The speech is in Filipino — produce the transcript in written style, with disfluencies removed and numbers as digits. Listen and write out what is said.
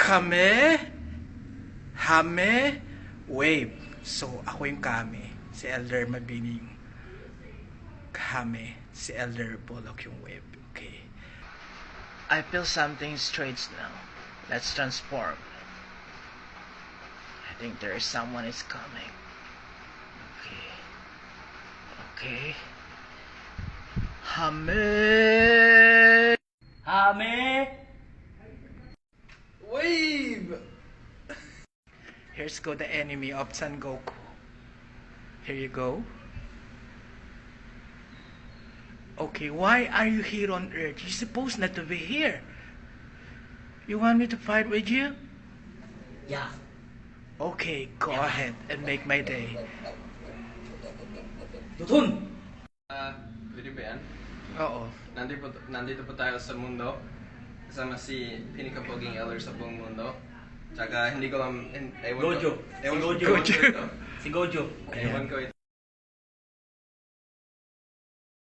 Kame, Hame, Wave. So, ako yung Kame, si Elder Mabining. Kame, si Elder Bullock yung Wave. Okay. I feel something strange now. Let's transform. I think there is someone is coming. Okay. Okay. Hame. Hame! Wave! Here's go the enemy of Son Goku. Here you go. Okay, why are you here on Earth? You're supposed not to be here. You want me to fight with you? Yeah. Okay, go ahead and make my day. Tutun! Pwede ba yan? Oo. Nandito po tayo sa mundo. Kasama si pinakapoging elder sa buong mundo. Tsaka hindi ko alam... Gojo. Ewan Si ko Gojo. ito. Si Gojo. Ewan ko ito.